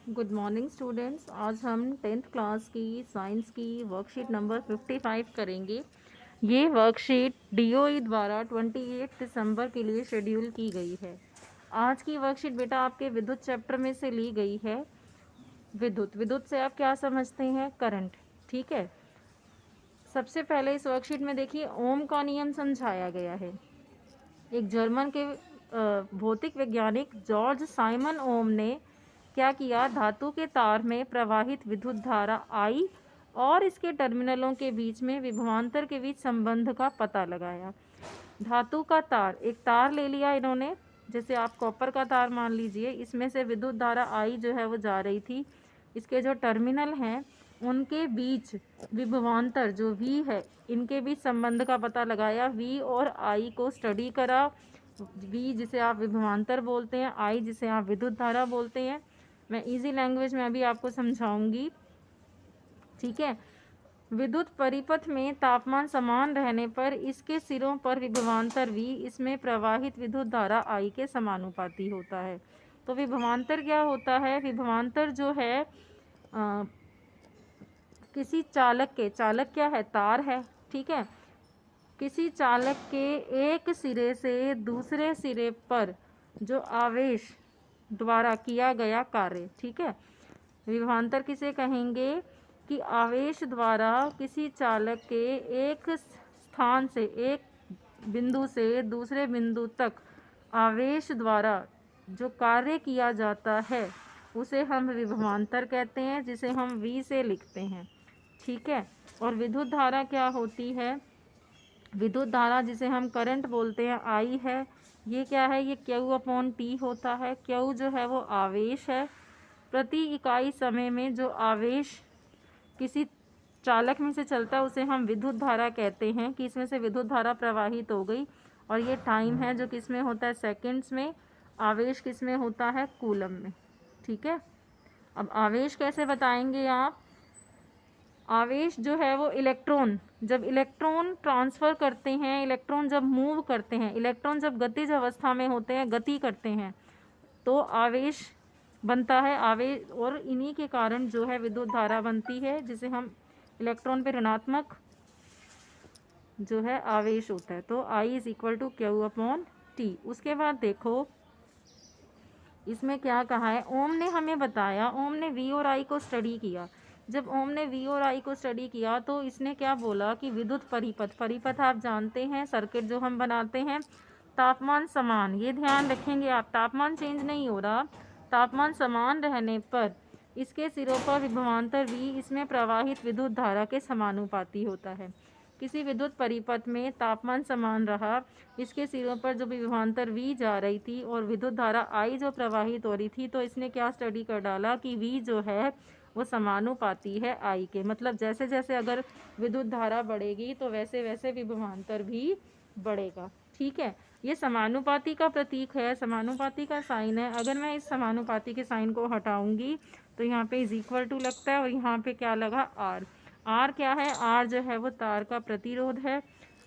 Good morning students. आज हम tenth class की साइंस की वर्कशीट नंबर 55 करेंगे। ये वर्कशीट डीओई द्वारा 28 दिसंबर के लिए शेड्यूल की गई है। आज की वर्कशीट बेटा आपके विद्युत चैप्टर में से ली गई है। विद्युत विद्युत से आप क्या समझते हैं? करंट। ठीक है, सबसे पहले इस वर्कशीट में देखिए ओम का नियम समझाया गया है। एक जर्मन के भौतिक वैज्ञानिक जॉर्ज साइमन ओम ने क्या किया? धातु के तार में प्रवाहित विद्युत धारा आई और इसके टर्मिनलों के बीच में विभवांतर के बीच संबंध का पता लगाया। धातु का तार, एक तार ले लिया इन्होंने, जैसे आप कॉपर का तार मान लीजिए, इसमें से विद्युत धारा आई जो है वो जा रही थी। इसके जो टर्मिनल हैं उनके बीच विभवांतर जो V है, इनके बीच संबंध का पता लगाया। V और I को स्टडी करा। V जिसे आप विभवांतर बोलते हैं, I जिसे आप विद्युत धारा बोलते हैं। मैं इजी लैंग्वेज में अभी आपको समझाऊंगी। ठीक है, विद्युत परिपथ में तापमान समान रहने पर इसके सिरों पर विभवांतर V इसमें प्रवाहित विद्युत धारा I के समानुपाती होता है। तो विभवांतर क्या होता है? विभवांतर जो है किसी चालक के, चालक क्या है? तार है। ठीक है, किसी चालक के एक सिरे से दूसरे सिरे पर जो आवेश द्वारा किया गया कार्य। ठीक है, विभवांतर किसे कहेंगे? कि आवेश द्वारा किसी चालक के एक स्थान से, एक बिंदु से दूसरे बिंदु तक आवेश द्वारा जो कार्य किया जाता है उसे हम विभवांतर कहते हैं, जिसे हम V से लिखते हैं। ठीक है, और विद्युत धारा क्या होती है? विद्युत धारा जिसे हम करंट बोलते हैं, I है। ये क्या है? ये Q/T होता है। Q जो है वो आवेश है। प्रति इकाई समय में जो आवेश किसी चालक में से चलता है उसे हम विद्युत धारा कहते हैं, कि इसमें से विद्युत धारा प्रवाहित हो गई। और ये टाइम है जो किस में होता है? सेकंड्स में। आवेश किस में होता है? कूलम में। ठीक है, अब आवेश कैसे बताएंगे आप? आवेश जो है वो इलेक्ट्रॉन, जब इलेक्ट्रॉन ट्रांसफ़र करते हैं, इलेक्ट्रॉन जब मूव करते हैं, इलेक्ट्रॉन जब गतिज अवस्था में होते हैं, गति करते हैं, तो आवेश बनता है। आवेश, और इन्हीं के कारण जो है विद्युत धारा बनती है, जिसे हम इलेक्ट्रॉन पे ऋणात्मक जो है आवेश होता है। तो I is equal to Q/T। उसके बाद देखो इसमें क्या कहा है? ओम ने हमें बताया, ओम ने V और I को स्टडी किया। जब ओम ने V और I को स्टडी किया तो इसने क्या बोला कि विद्युत परिपथ, परिपथ आप जानते हैं, सर्किट जो हम बनाते हैं, तापमान समान, ये ध्यान रखेंगे आप, तापमान चेंज नहीं हो रहा, तापमान समान रहने पर इसके सिरों पर विभवांतर V इसमें प्रवाहित विद्युत धारा के समानुपाती होता है। किसी विद्युत परिपथ में तापमान समान रहा, इसके सिरों पर जो विभवांतर V जा रही थी और विद्युत धारा I जो प्रवाहित हो रही थी, तो इसने क्या स्टडी कर डाला कि V जो है वो समानुपाती है I के। मतलब जैसे जैसे अगर विद्युत धारा बढ़ेगी तो वैसे वैसे विभवांतर भी बढ़ेगा। ठीक है, ये समानुपाती का प्रतीक है, समानुपाती का साइन है। अगर मैं इस समानुपाती के साइन को हटाऊंगी तो यहाँ पे इज इक्वल टू लगता है, और यहाँ पे क्या लगा? R। R क्या है? R जो है वो तार का प्रतिरोध है।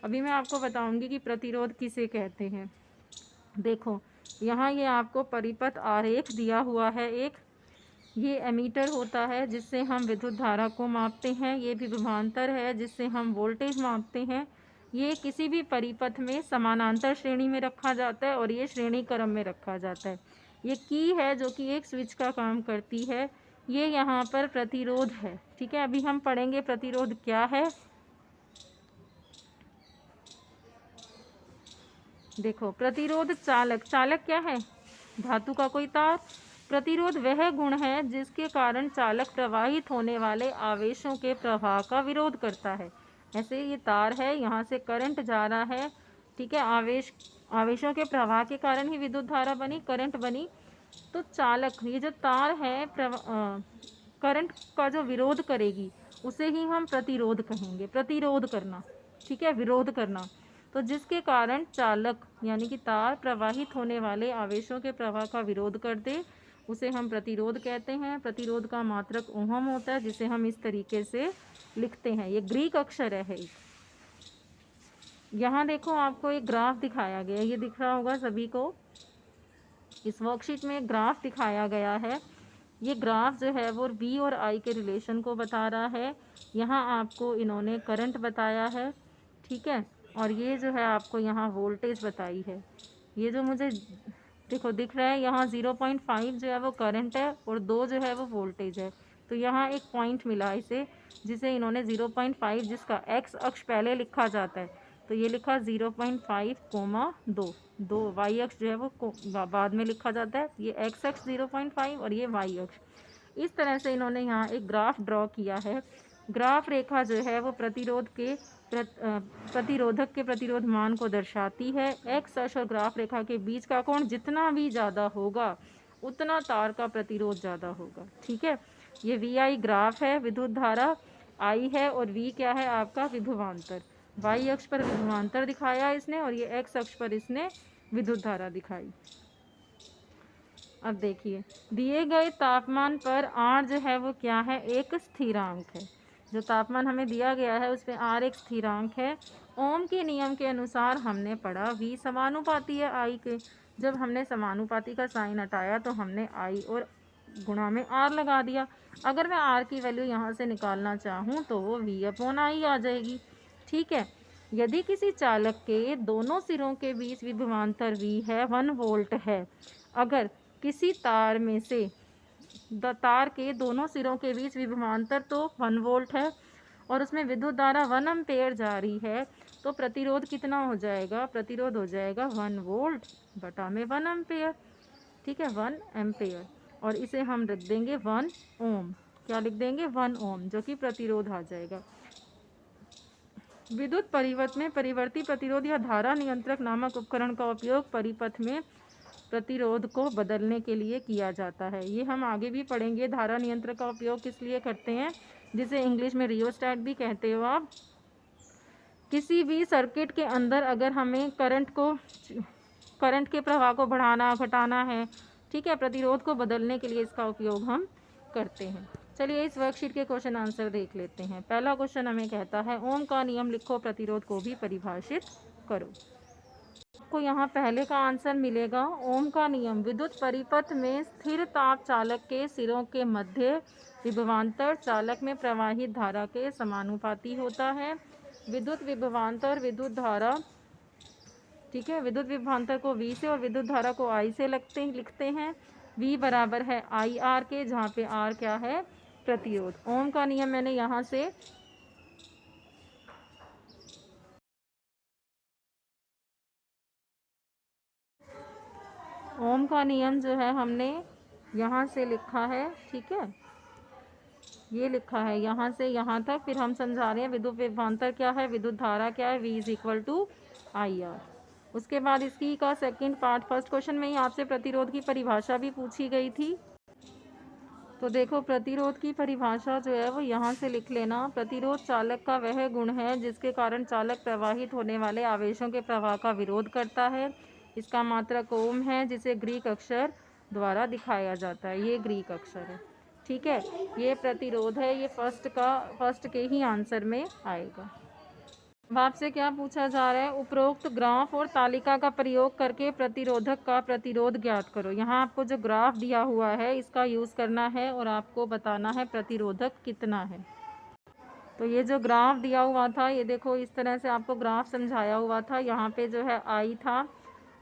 अभी मैं आपको बताऊंगी कि प्रतिरोध किसे कहते हैं। देखो यहाँ ये आपको परिपथ आरेख दिया हुआ है एक, ये एमीटर होता है जिससे हम विद्युत धारा को मापते हैं, ये भी विभवांतर है जिससे हम वोल्टेज मापते हैं। ये किसी भी परिपथ में समानांतर श्रेणी में रखा जाता है और ये श्रेणी क्रम में रखा जाता है। ये की है जो कि एक स्विच का काम करती है। ये यहाँ पर प्रतिरोध है। ठीक है, अभी हम पढ़ेंगे प्रतिरोध क्या है। देखो प्रतिरोध, चालक, चालक क्या है? धातु का कोई तार। प्रतिरोध वह गुण है जिसके कारण चालक प्रवाहित होने वाले आवेशों के प्रवाह का विरोध करता है। ऐसे ये तार है, यहाँ से करंट जा रहा है। ठीक है, आवेशों के प्रवाह के कारण ही विद्युत धारा बनी, करंट बनी। तो चालक, ये जो तार है करंट का जो विरोध करेगी उसे ही हम प्रतिरोध कहेंगे। प्रतिरोध करना, ठीक है, विरोध करना। तो जिसके कारण चालक यानी कि तार प्रवाहित होने वाले आवेशों के प्रवाह का विरोध कर दे उसे हम प्रतिरोध कहते हैं। प्रतिरोध का मात्रक ओहम होता है, जिसे हम इस तरीके से लिखते हैं। ये ग्रीक अक्षर है एक। यहाँ देखो आपको एक ग्राफ दिखाया गया है, ये दिख रहा होगा सभी को। इस वर्कशीट में एक ग्राफ दिखाया गया है। ये ग्राफ जो है वो V और I के रिलेशन को बता रहा है। यहाँ आपको इन्होंने करंट बताया है, ठीक है, और ये जो है आपको यहाँ वोल्टेज बताई है। ये जो मुझे देखो दिख रहा है यहाँ 0.5 जो है वो करंट है और 2 जो है वो वोल्टेज है। तो यहाँ एक पॉइंट मिला इसे, जिसे इन्होंने 0.5, जिसका x अक्ष पहले लिखा जाता है, तो ये लिखा 0.5, 2 y अक्ष जो है वो बाद में लिखा जाता है। ये x अक्ष 0.5 और ये y अक्ष। इस तरह से इन्होंने यहाँ एक ग्राफ ड्रॉ किया है। ग्राफ रेखा जो है वो प्रतिरोधक के प्रतिरोध मान को दर्शाती है। एक्स अक्ष और ग्राफ रेखा के बीच का कोण जितना भी ज़्यादा होगा उतना तार का प्रतिरोध ज़्यादा होगा, ठीक है। ये वी आई ग्राफ है, विद्युत धारा आई है, और वी क्या है आपका विभवांतर। वाई अक्ष पर विभवांतर दिखाया इसने और ये एक्स अक्ष पर इसने विद्युत धारा दिखाई। अब देखिए, दिए गए तापमान पर आर जो है वो क्या है, एक स्थिरांक है। जो तापमान हमें दिया गया है उस पर आर एक स्थिरांक है। ओम के नियम के अनुसार हमने पढ़ा वी समानुपाती है आई के। जब हमने समानुपाती का साइन हटाया तो हमने आई और गुणा में आर लगा दिया। अगर मैं आर की वैल्यू यहाँ से निकालना चाहूँ तो वो वी अपॉन आई आ जाएगी, ठीक है। यदि किसी चालक के दोनों सिरों के बीच विभवांतर वी है, 1 वोल्ट है। अगर किसी तार में से तार के दोनों सिरों के बीच विभवांतर तो 1 वोल्ट है और उसमें विद्युत धारा 1 एम्पेयर जा रही है, तो प्रतिरोध कितना हो जाएगा, प्रतिरोध हो जाएगा 1 वोल्ट बटा में 1 एम्पेयर, ठीक है, 1 एम्पेयर। और इसे हम लिख देंगे 1 ओम। क्या लिख देंगे, 1 ओम, जो कि प्रतिरोध आ जाएगा। विद्युत परिपथ में परिवर्ती प्रतिरोध या धारा नियंत्रक नामक उपकरण का उपयोग परिपथ में प्रतिरोध को बदलने के लिए किया जाता है। ये हम आगे भी पढ़ेंगे। धारा नियंत्रक का उपयोग किस लिए करते हैं, जिसे इंग्लिश में रियोस्टैट भी कहते हो आप। किसी भी सर्किट के अंदर अगर हमें करंट के प्रवाह को बढ़ाना घटाना है, ठीक है, प्रतिरोध को बदलने के लिए इसका उपयोग हम करते हैं। चलिए इस वर्कशीट के क्वेश्चन आंसर देख लेते हैं। पहला क्वेश्चन हमें कहता है ओम का नियम लिखो, प्रतिरोध को भी परिभाषित करो। आपको यहाँ पहले का आंसर मिलेगा। ओम का नियम, विद्युत परिपथ में स्थिर ताप चालक के सिरों के मध्य विभवांतर चालक में प्रवाहित धारा के समानुपाती होता है। विद्युत विभवांतर विद्युत धारा, ठीक है, विद्युत विभवांतर को V से और विद्युत धारा को I से लिखते हैं। V बराबर है IR के, जहाँ पे R क्या है, प्रतिरोध। ओम का नियम मैंने यहाँ से ओम का नियम जो है हमने यहाँ से लिखा है, ठीक है, ये लिखा है यहाँ से यहाँ तक। फिर हम समझा रहे हैं विद्युत विभवांतर क्या है, विद्युत धारा क्या है, V is equal to IR। उसके बाद इसकी का सेकंड पार्ट, फर्स्ट क्वेश्चन में ही आपसे प्रतिरोध की परिभाषा भी पूछी गई थी। तो देखो प्रतिरोध की परिभाषा जो है वो यहाँ से लिख लेना। प्रतिरोध चालक का वह गुण है जिसके कारण चालक प्रवाहित होने वाले आवेशों के प्रवाह का विरोध करता है। इसका मात्रक ओम है, जिसे ग्रीक अक्षर द्वारा दिखाया जाता है। ये ग्रीक अक्षर है, ठीक है। ये प्रतिरोध है, ये फर्स्ट के ही आंसर में आएगा। अब आपसे क्या पूछा जा रहा है, उपरोक्त ग्राफ और तालिका का प्रयोग करके प्रतिरोधक का प्रतिरोध ज्ञात करो। यहाँ आपको जो ग्राफ दिया हुआ है इसका यूज़ करना है और आपको बताना है प्रतिरोधक कितना है। तो ये जो ग्राफ दिया हुआ था, ये देखो इस तरह से आपको ग्राफ समझाया हुआ था। यहाँ पे जो है I था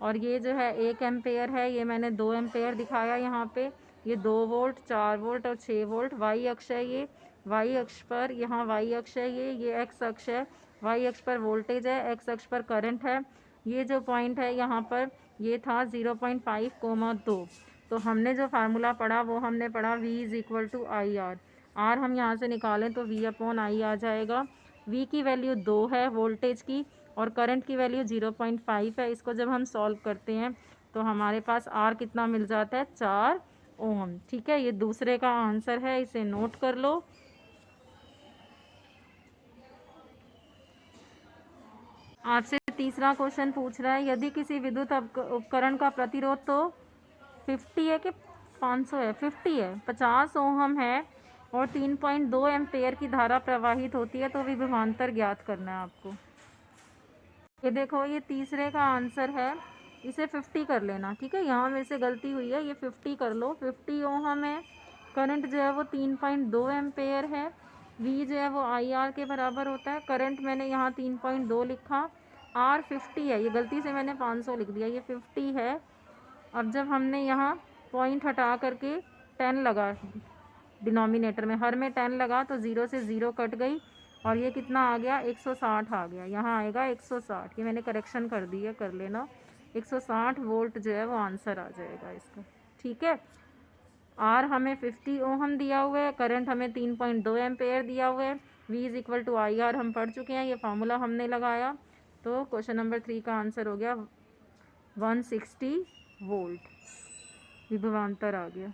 और ये जो है 1 एम्पेयर है, ये मैंने 2 एम्पेयर दिखाया यहाँ पे। ये 2 वोल्ट, 4 वोल्ट और 6 वोल्ट। वाई अक्ष है, ये वाई अक्ष पर, यहाँ वाई अक्ष है, ये एक्स अक्ष है। वाई अक्ष पर वोल्टेज है, एक्स अक्ष पर करंट है। ये जो पॉइंट है यहाँ पर, ये था 0.5, 2। तो हमने जो फार्मूला पढ़ा वो हमने पढ़ा V is equal to IR। आर हम यहाँ से निकालें तो V अपॉन I आ जाएगा। V की वैल्यू 2 है वोल्टेज की और करंट की वैल्यू 0.5 है। इसको जब हम सॉल्व करते हैं तो हमारे पास R कितना मिल जाता है, 4 ओम, ठीक है। ये दूसरे का आंसर है, इसे नोट कर लो। आपसे तीसरा क्वेश्चन पूछ रहा है, यदि किसी विद्युत उपकरण का प्रतिरोध तो 50 है कि 500 है, 50 है, 50 ओम है और 3.2 एम्पेयर की धारा प्रवाहित होती है, तो विभवांतर ज्ञात करना है आपको। ये देखो ये तीसरे का आंसर है, इसे 50 कर लेना, ठीक है। यहाँ मेरे से गलती हुई है, ये 50 कर लो। 50 ओम है, करंट जो है वो 3.2 एम्पेयर है। V जो है वो IR के बराबर होता है। करंट मैंने यहाँ 3.2 लिखा, R 50 है, ये गलती से मैंने 500 लिख दिया, ये 50 है। अब जब हमने यहाँ पॉइंट हटा करके 10 लगा डिनोमिनेटर में, हर में 10 लगा तो 0 से 0 कट गई और ये कितना आ गया 160 आ गया, यहाँ आएगा 160। ये मैंने करेक्शन कर दी है, कर लेना। 160 वोल्ट जो है वो आंसर आ जाएगा इसका। ठीक है, आर हमें 50 ओहम दिया हुआ है, करंट हमें 3.2 एम्पेयर दिया हुआ है, V is equal to IR हम पढ़ चुके हैं, ये फार्मूला हमने लगाया। तो क्वेश्चन नंबर 3 का आंसर हो गया 160 वोल्ट, विभवांतर आ गया।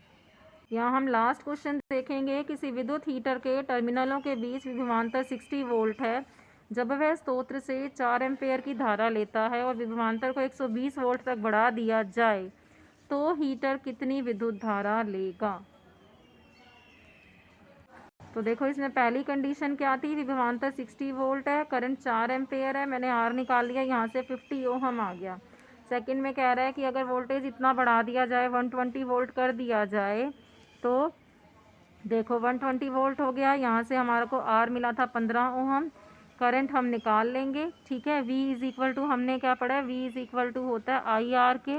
यहाँ हम लास्ट क्वेश्चन देखेंगे। किसी विद्युत हीटर के टर्मिनलों के बीच विभवांतर 60 वोल्ट है। जब वह स्रोत से 4 एम्पेयर की धारा लेता है और विभवांतर को 120 वोल्ट तक बढ़ा दिया जाए तो हीटर कितनी विद्युत धारा लेगा। तो देखो इसमें पहली कंडीशन क्या थी, विभवांतर 60 वोल्ट है, करंट 4 एम्पेयर है, मैंने आर निकाल लिया, यहाँ से 50 ओहम आ गया। सेकंड में कह रहा है कि अगर वोल्टेज इतना बढ़ा दिया जाए, 120 वोल्ट कर दिया जाए, तो देखो 120 वोल्ट हो गया, यहाँ से हमारे को आर मिला था 15 ओहम, करंट हम निकाल लेंगे। ठीक है, V इज़ इक्वल टू हमने क्या पढ़ा है, V इज़ इक्वल टू होता है IR के,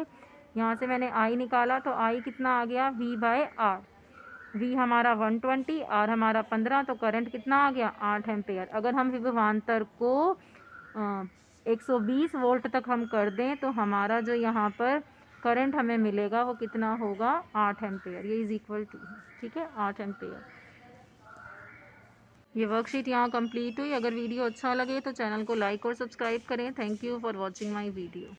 यहाँ से मैंने I निकाला तो I कितना आ गया V बाय R। V हमारा 120, R हमारा 15, तो करंट कितना आ गया 8 एम्पेयर। अगर हम विभवांतर को 120 वोल्ट तक हम कर दें तो हमारा जो यहाँ पर करंट हमें मिलेगा वो कितना होगा 8 एम्पेयर, ये इज़ इक्वल टू, ठीक है, 8 एम्पेयर। ये वर्कशीट यहाँ कंप्लीट हुई। अगर वीडियो अच्छा लगे तो चैनल को लाइक और सब्सक्राइब करें। Thank you for watching my video.